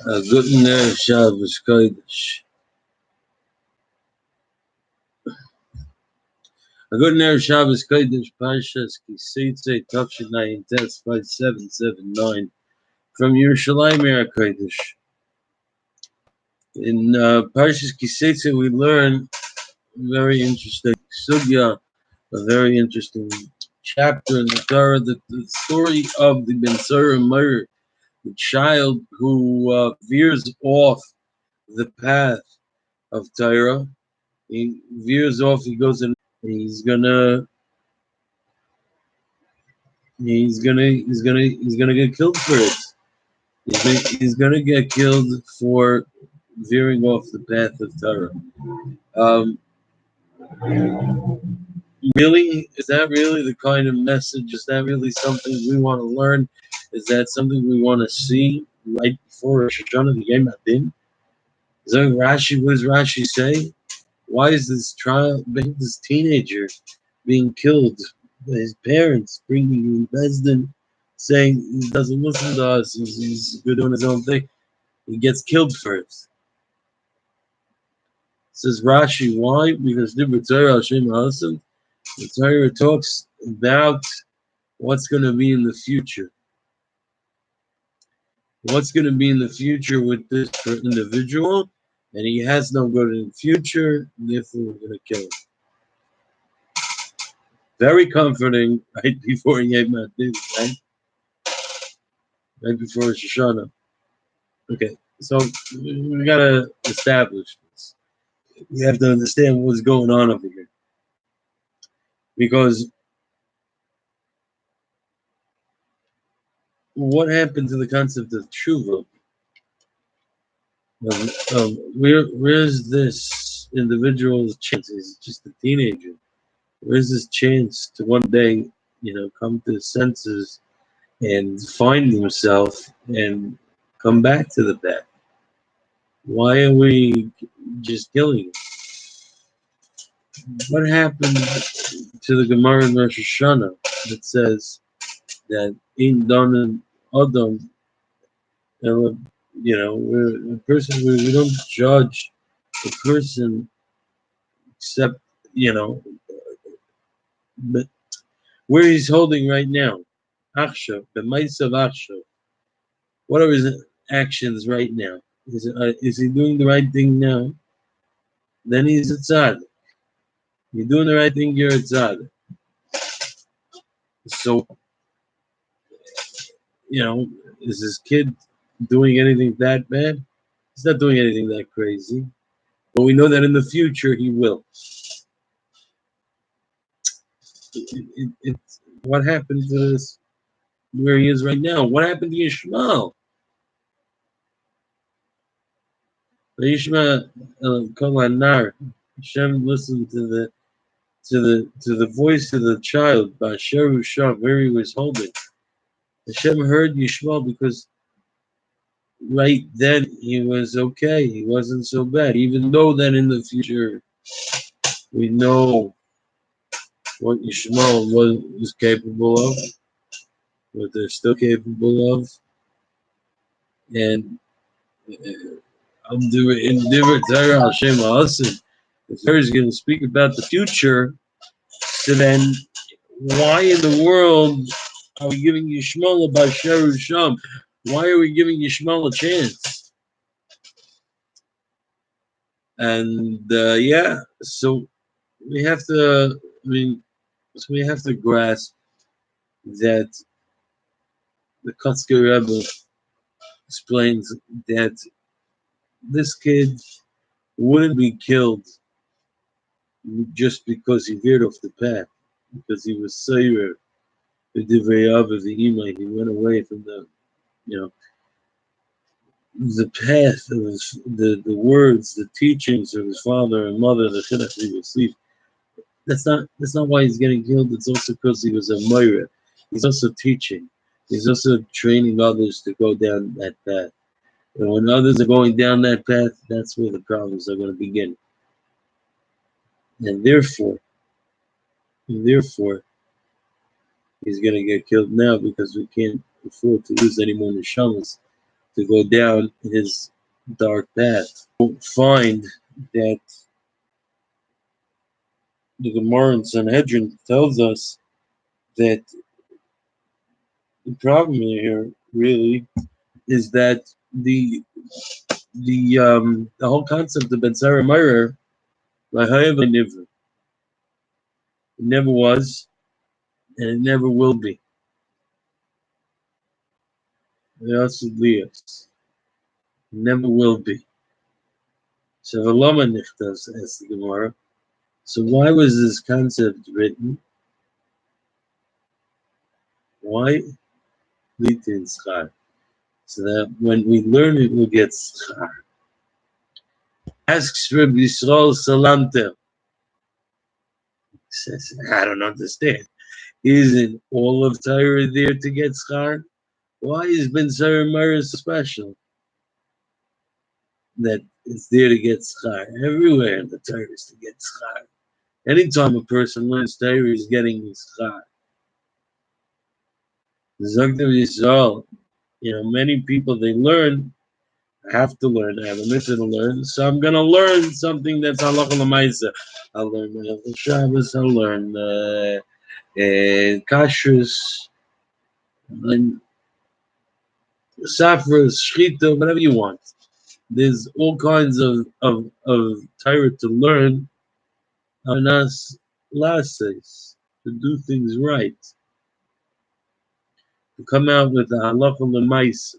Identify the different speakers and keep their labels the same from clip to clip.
Speaker 1: A good Erev Shabbos Kodesh. A good Erev Shabbos Kodesh. Parshas Ki Seitzei Tavshin Tes 5779 from Yerushalayim Erev Kodesh. In Parshas Ki Seitzei we learn a very interesting sugya, a very interesting chapter in the Torah, the story of the Ben Sarah murder, the child who veers off the path of Torah. He veers off. He goes and he's gonna get killed for it. He's gonna get killed for veering off the path of Torah. Really, is that really the kind of message? Is that really something we want to learn? Is that something we want to see right before Rosh Hashanah, the Yom Hadin? Is that Rashi? What does Rashi say? Why is this teenager being killed? His parents bringing him Besdin, saying he doesn't listen to us. He's doing his own thing. He gets killed for it. Says Rashi, why? Because the Torah talks about what's going to be in the future. What's going to be in the future with this individual, and he has no good in the future, and therefore we're going to kill him. Very comforting, right before Yom Hadin, right? Right before Rosh Hashanah. Okay, so we gotta establish this. We have to understand what's going on over here, because what happened to the concept of tshuva? Where's this individual's chance? He's just a teenager. Where's his chance to one day, come to his senses and find himself and come back to the path? Why are we just killing him? What happened to the Gemara in Rosh Hashanah that says that in Don Adam, we're a person, we don't judge a person except, but where he's holding right now, Achshav, the mice of Achshav. What are his actions right now? Is he doing the right thing now? Then he's a tzaddik. You're doing the right thing, you're a tzaddik. So, is this kid doing anything that bad? He's not doing anything that crazy. But we know that in the future he will. What happened to this, where he is right now? What happened to Yishmael? Yishmael Kol Anar. Hashem listened to the voice of the child, Basher Usham, where he was holding. Hashem heard Yishmael because right then he was okay. He wasn't so bad. Even though that in the future we know what Yishmael was capable of, what they're still capable of. And in Divrei Torah Hashem Ha'asid, the Torah is going to speak about the future. So then, why in the world are we giving Yishmael a Basher Usham? Why are we giving Yishmael a chance? And so we have to. We have to grasp that the Kotzker Rebbe explains that this kid wouldn't be killed just because he veered off the path, because he was Seir, the Divrei Av of the Imai. He went away from the path of the words, the teachings of his father and mother, the Chinuch he received. That's not why he's getting killed. It's also because he was a Moira. He's also teaching. He's also training others to go down that path. And when others are going down that path, that's where the problems are going to begin. And therefore, he's going to get killed now, because we can't afford to lose any more neshamas to go down his dark path. We'll find that the Gemara in Sanhedrin tells us that the problem here really is that the whole concept of Ben Sarah Meyer, it never was and it never will be. It never will be. So Lama Nichtas as the Gemara. So why was this concept written? Why? Litin Schar. So that when we learn it, we'll get Schar. Asks Rabbi Yisrael Salanter. Says, I don't understand. Isn't all of Torah there to get Schar? Why is Ben Sarah Meir so special? That it's there to get Schar. Everywhere in the Torah is to get Schar. Anytime a person learns Torah, he's getting Schar. Zogdav Yisrael, many people, they learn, I have to learn, I have a mission to learn, so I'm going to learn something that's halacha l'maisa. I'll learn Shabbos, I'll learn kashrus, and safras, shchita, whatever you want. There's all kinds of Torah to learn, and us lasses, to do things right, to come out with the halacha l'maisa.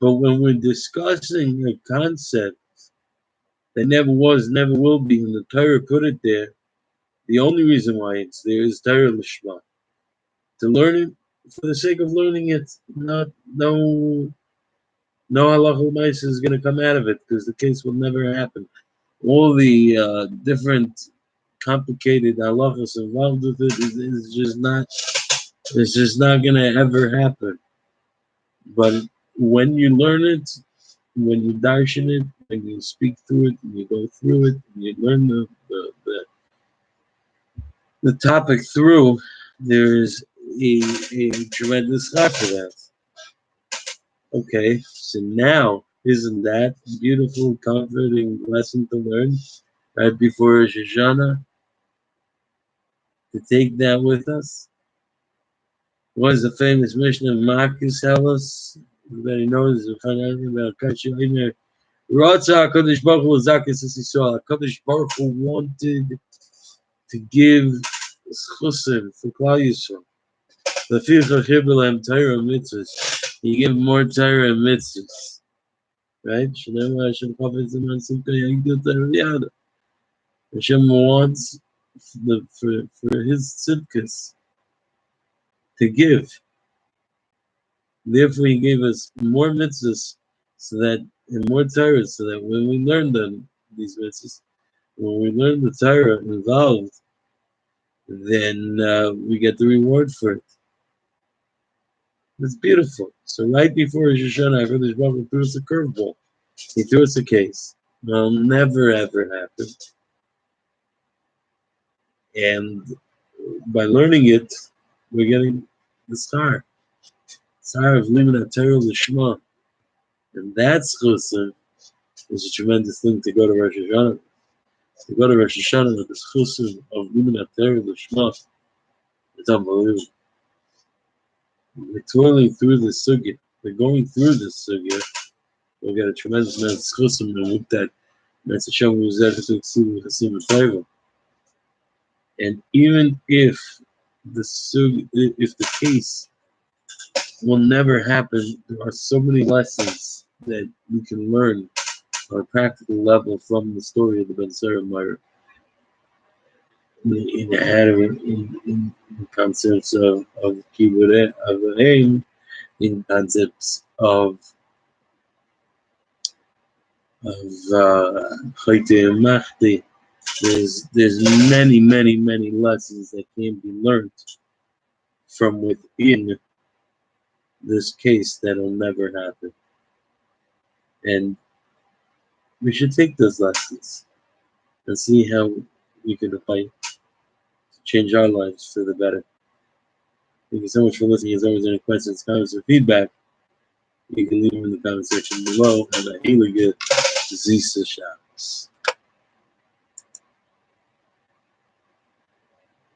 Speaker 1: But when we're discussing a concept that never was, never will be, and the Torah put it there, the only reason why it's there is Torah Lishma. To learn it for the sake of learning it, no halacha l'maisa is going to come out of it, because the case will never happen. All the different complicated halachas involved with it is just not. It's just not going to ever happen. But when you learn it, when you darshan it, when you speak through it, and you go through it, and you learn the topic through, there is a tremendous schar for that. Okay, so now, isn't that a beautiful, comforting lesson to learn right before Rosh Hashanah? To take that with us? What does the famous Mishnah of Marcus tell us? Everybody knows about Kashi. Ratza HaKadosh Baruch Hu Zakas Yisrael. HaKadosh Baruch Hu wanted to give schusim for Klal Yisrael. Leficha Chibur Lahem Torah mitzvahs. He gave more Torah and mitzvahs, right? Shnei Hashem Chafetz Iman Simcha Yagdil Torah Yada. Hashem wants for his tzidkas to give. Therefore, he gave us more mitzvahs, so that and more Torah, so that when we learn these mitzvahs, when we learn the Torah involved, then we get the reward for it. It's beautiful. So right before Rosh Hashanah, HaKadosh Baruch Hu threw us a curveball. He threw us a case. It'll never ever happen. And by learning it, we're getting the schar. Schar of Limud Torah Lishma. And that chusim is a tremendous thing to go to Rosh Hashanah. To go to Rosh Hashanah with the chusim of Limud Torah Lishma. It's unbelievable. We're twirling through the sugya. We're going through this sugya. We'll get a tremendous amount of chusim and with that, that's a show who's there to succeed with Torah. And even if the case will never happen, there are so many lessons that we can learn on a practical level from the story of the Ben Sarah Meir. In concepts of kibbutz of aim, in concepts of chayte and machti. There's many lessons that can be learned from within this case that'll never happen. And we should take those lessons and see how we can apply to change our lives for the better. Thank you so much for listening. As always, any questions, comments, or feedback, You can leave them in the comment section below, and a Heilige Zisa Shabbos.